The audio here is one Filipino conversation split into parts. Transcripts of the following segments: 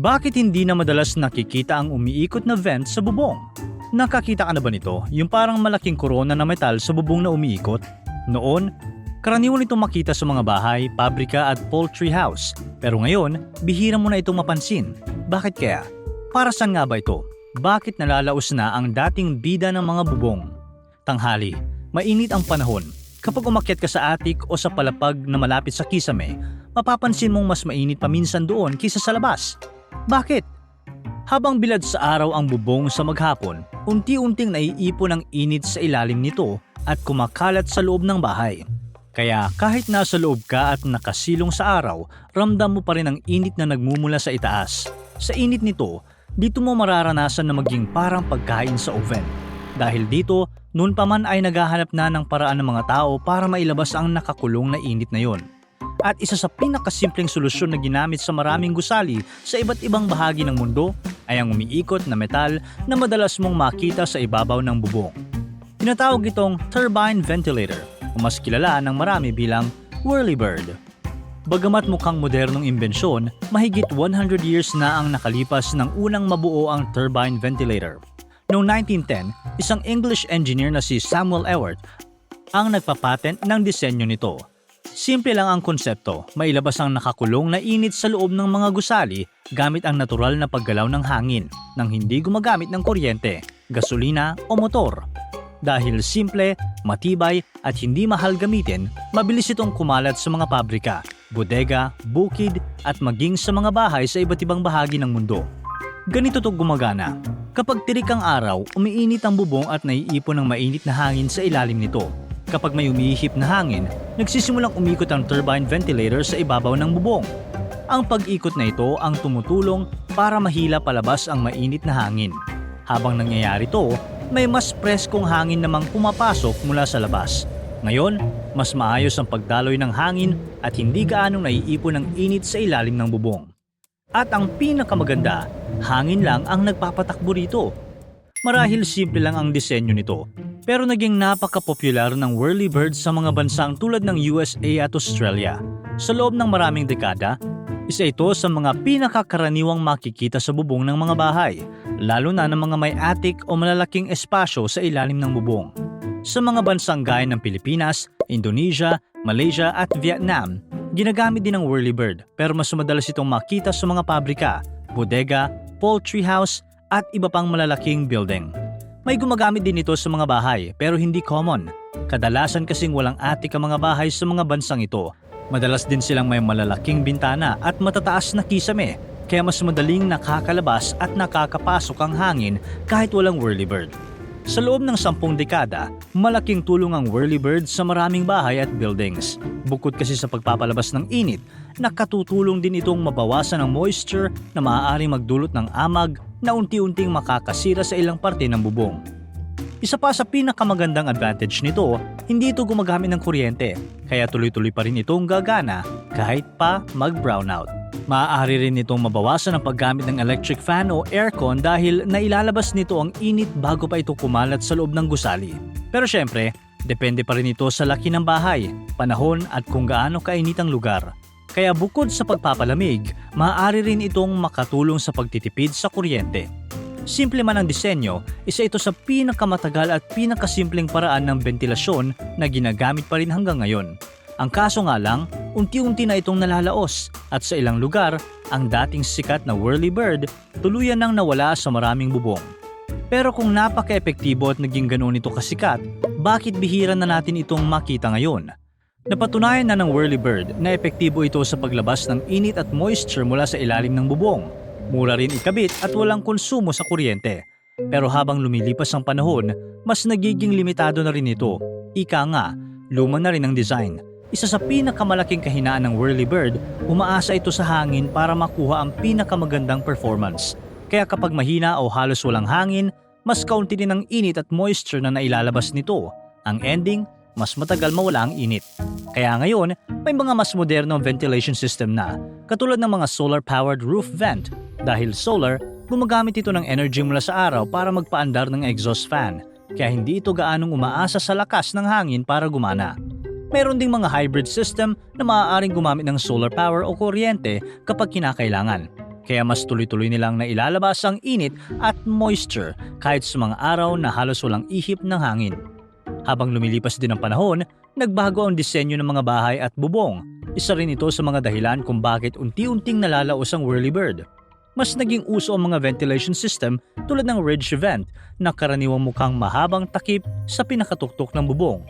Bakit hindi na madalas nakikita ang umiikot na vent sa bubong? Nakakita ka na ba nito? Yung parang malaking korona na metal sa bubong na umiikot? Noon, karaniwan itong makita sa mga bahay, pabrika at poultry house. Pero ngayon, bihira mo na itong mapansin. Bakit kaya? Para saan nga ba ito? Bakit nalalaos na ang dating bida ng mga bubong? Tanghali, mainit ang panahon. Kapag umakyat ka sa attic o sa palapag na malapit sa kisame, mapapansin mong mas mainit paminsan doon kaysa sa labas. Bakit? Habang bilad sa araw ang bubong sa maghapon, unti-unting naiipon ang init sa ilalim nito at kumakalat sa loob ng bahay. Kaya kahit nasa loob ka at nakasilong sa araw, ramdam mo pa rin ang init na nagmumula sa itaas. Sa init nito, dito mo mararanasan na maging parang pagkain sa oven. Dahil dito, noon pa man ay naghahanap na ng paraan ng mga tao para mailabas ang nakakulong na init na yon. At isa sa pinakasimpleng solusyon na ginamit sa maraming gusali sa iba't ibang bahagi ng mundo ay ang umiikot na metal na madalas mong makita sa ibabaw ng bubong. Tinatawag itong turbine ventilator o mas kilala ng marami bilang whirlybird. Bagamat mukhang modernong imbensyon, mahigit 100 years na ang nakalipas nang unang mabuo ang turbine ventilator. Noong 1910, isang English engineer na si Samuel Ewart ang nagpapatent ng disenyo nito. Simple lang ang konsepto, mailabas ang nakakulong na init sa loob ng mga gusali gamit ang natural na paggalaw ng hangin nang hindi gumagamit ng kuryente, gasolina o motor. Dahil simple, matibay at hindi mahal gamitin, mabilis itong kumalat sa mga pabrika, bodega, bukid at maging sa mga bahay sa iba't ibang bahagi ng mundo. Ganito to gumagana. Kapag tirik ang araw, umiinit ang bubong at naiipon ng mainit na hangin sa ilalim nito. Kapag may umihip na hangin, nagsisimulang umikot ang turbine ventilator sa ibabaw ng bubong. Ang pag-ikot na ito ang tumutulong para mahila palabas ang mainit na hangin. Habang nangyayari ito, may mas preskong hangin namang pumapasok mula sa labas. Ngayon, mas maayos ang pagdaloy ng hangin at hindi gaanong naiipon ng init sa ilalim ng bubong. At ang pinakamaganda, hangin lang ang nagpapatakbo rito. Marahil simple lang ang disenyo nito, pero naging napaka-popular ng whirlybird sa mga bansang tulad ng USA at Australia. Sa loob ng maraming dekada, isa ito sa mga pinakakaraniwang makikita sa bubong ng mga bahay, lalo na ng mga may attic o malalaking espasyo sa ilalim ng bubong. Sa mga bansang gaya ng Pilipinas, Indonesia, Malaysia at Vietnam, ginagamit din ang whirlybird pero mas madalas itong makita sa mga pabrika, bodega, poultry house at iba pang malalaking building. May gumagamit din ito sa mga bahay pero hindi common. Kadalasan kasing walang attic ang mga bahay sa mga bansang ito. Madalas din silang may malalaking bintana at matataas na kisame, kaya mas madaling nakakalabas at nakakapasok ang hangin kahit walang whirlybird. Sa loob ng 10 dekada, malaking tulong ang whirlybird sa maraming bahay at buildings. Bukod kasi sa pagpapalabas ng init, nakatutulong din itong mabawasan ang moisture na maaaring magdulot ng amag na unti-unting makakasira sa ilang parte ng bubong. Isa pa sa pinakamagandang advantage nito, hindi ito gumagamit ng kuryente, kaya tuloy-tuloy pa rin itong gagana kahit pa mag-brownout. Maaari rin itong mabawasan ang paggamit ng electric fan o aircon dahil nailalabas nito ang init bago pa ito kumalat sa loob ng gusali. Pero syempre, depende pa rin ito sa laki ng bahay, panahon at kung gaano kainit ang lugar. Kaya bukod sa pagpapalamig, maaari rin itong makatulong sa pagtitipid sa kuryente. Simple man ang disenyo, isa ito sa pinakamatagal at pinakasimpleng paraan ng ventilasyon na ginagamit pa rin hanggang ngayon. Ang kaso nga lang, unti-unti na itong nalalaos at sa ilang lugar, ang dating sikat na whirlybird tuluyan nang nawala sa maraming bubong. Pero kung napaka-epektibo at naging ganoon ito kasikat, bakit bihira na natin itong makita ngayon? Napatunayan na ng whirlybird na epektibo ito sa paglabas ng init at moisture mula sa ilalim ng bubong. Mura rin ikabit at walang konsumo sa kuryente. Pero habang lumilipas ang panahon, mas nagiging limitado na rin ito. Ika nga, luma na rin ang design. Isa sa pinakamalaking kahinaan ng whirlybird, umaasa ito sa hangin para makuha ang pinakamagandang performance. Kaya kapag mahina o halos walang hangin, mas kaunti din ang init at moisture na nailalabas nito. Ang ending, mas matagal mawala ang init. Kaya ngayon, may mga mas modernong ventilation system na, katulad ng mga solar-powered roof vent. Dahil solar, gumagamit ito ng energy mula sa araw para magpaandar ng exhaust fan. Kaya hindi ito gaanong umaasa sa lakas ng hangin para gumana. Meron ding mga hybrid system na maaaring gumamit ng solar power o kuryente kapag kinakailangan. kaya mas tuloy-tuloy nilang nailalabas ang init at moisture kahit sa mga araw na halos walang ihip ng hangin. Habang lumilipas din ang panahon, nagbago ang disenyo ng mga bahay at bubong. Isa rin ito sa mga dahilan kung bakit unti-unting nalalaos ang whirlybird. Mas naging uso ang mga ventilation system tulad ng ridge vent na karaniwang mukhang mahabang takip sa pinakatuktok ng bubong.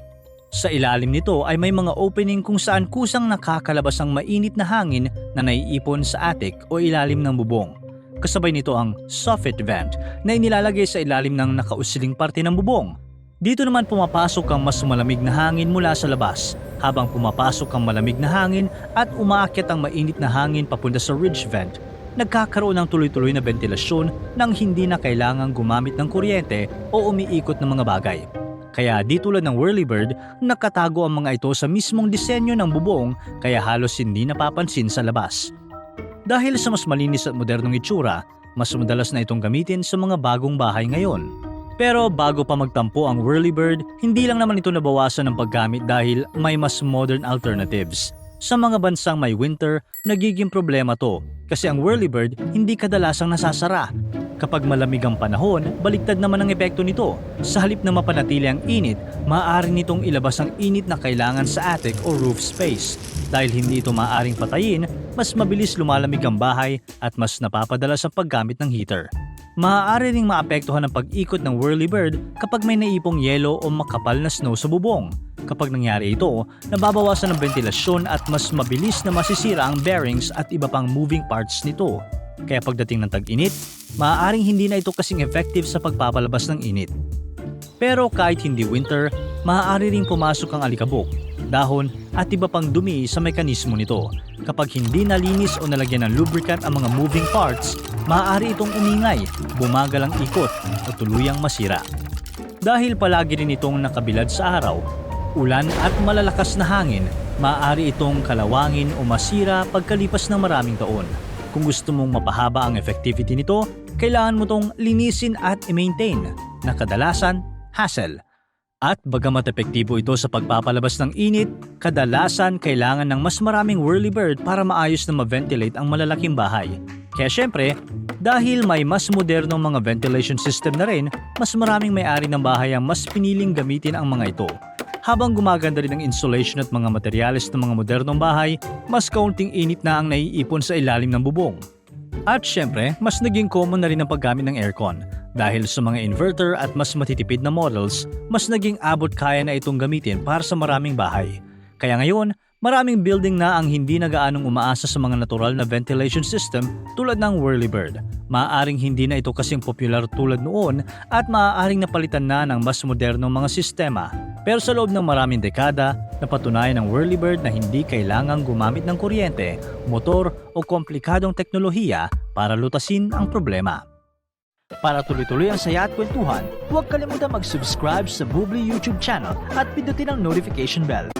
Sa ilalim nito ay may mga opening kung saan kusang nakakalabas ang mainit na hangin na naiipon sa attic o ilalim ng bubong. Kasabay nito ang soffit vent na inilalagay sa ilalim ng nakausiling parte ng bubong. Dito naman pumapasok ang mas malamig na hangin mula sa labas, habang pumapasok ang malamig na hangin at umaakyat ang mainit na hangin papunta sa ridge vent. Nagkakaroon ng tuloy-tuloy na ventilasyon nang hindi na kailangang gumamit ng kuryente o umiikot ng mga bagay. Kaya di tulad ng whirlybird, nakatago ang mga ito sa mismong disenyo ng bubong kaya halos hindi napapansin sa labas. Dahil sa mas malinis at modernong itsura, mas madalas na itong gamitin sa mga bagong bahay ngayon. Pero bago pa magtampo ang whirlybird, hindi lang naman ito nabawasan ng paggamit dahil may mas modern alternatives. Sa mga bansang may winter, nagiging problema to kasi ang whirlybird hindi kadalasang nasasara. Kapag malamig ang panahon, baliktad naman ang epekto nito. Sa halip na mapanatili ang init, maaari nitong ilabas ang init na kailangan sa attic o roof space. Dahil hindi ito maaaring patayin, mas mabilis lumalamig ang bahay at mas napapadala sa paggamit ng heater. Maaari ring maapektuhan ang pag-ikot ng whirlybird kapag may naipong yelo o makapal na snow sa bubong. Kapag nangyari ito, nababawasan ang ventilasyon at mas mabilis na masisira ang bearings at iba pang moving parts nito. Kaya pagdating ng tag-init, maaaring hindi na ito kasing effective sa pagpapalabas ng init. Pero kahit hindi winter, maaari ring pumasok ang alikabok, dahon at iba pang dumi sa mekanismo nito. Kapag hindi nalinis o nalagyan ng lubricant ang mga moving parts, maaari itong umingay, bumagal ang ikot o tuluyang masira. Dahil palagi rin itong nakabilad sa araw, ulan at malalakas na hangin, maaari itong kalawangin o masira pagkalipas ng maraming taon. Kung gusto mong mapahaba ang effectivity nito, kailangan mo itong linisin at i-maintain na kadalasan hassle. At bagamat epektibo ito sa pagpapalabas ng init, kadalasan kailangan ng mas maraming whirlybird para maayos na ma-ventilate ang malalaking bahay. Kaya syempre, dahil may mas modernong mga ventilation system na rin, mas maraming may-ari ng bahay ang mas piniling gamitin ang mga ito. Habang gumaganda rin ang insulation at mga materyales ng mga modernong bahay, mas kaunting init na ang naiipon sa ilalim ng bubong. At syempre, mas naging common na rin ang paggamit ng aircon. Dahil sa mga inverter at mas matitipid na models, mas naging abot kaya na itong gamitin para sa maraming bahay. Kaya ngayon, maraming building na ang hindi na gaanong umaasa sa mga natural na ventilation system tulad ng whirlybird. Maaaring hindi na ito kasing popular tulad noon at maaaring napalitan na ng mas modernong mga sistema. Pero sa loob ng maraming dekada, napatunayan ng whirlybird na hindi kailangang gumamit ng kuryente, motor o komplikadong teknolohiya para lutasin ang problema. Para tuloy-tuloy ang saya at kwentuhan, huwag kalimutan mag-subscribe sa Bubbly YouTube channel at pindutin ang notification bell.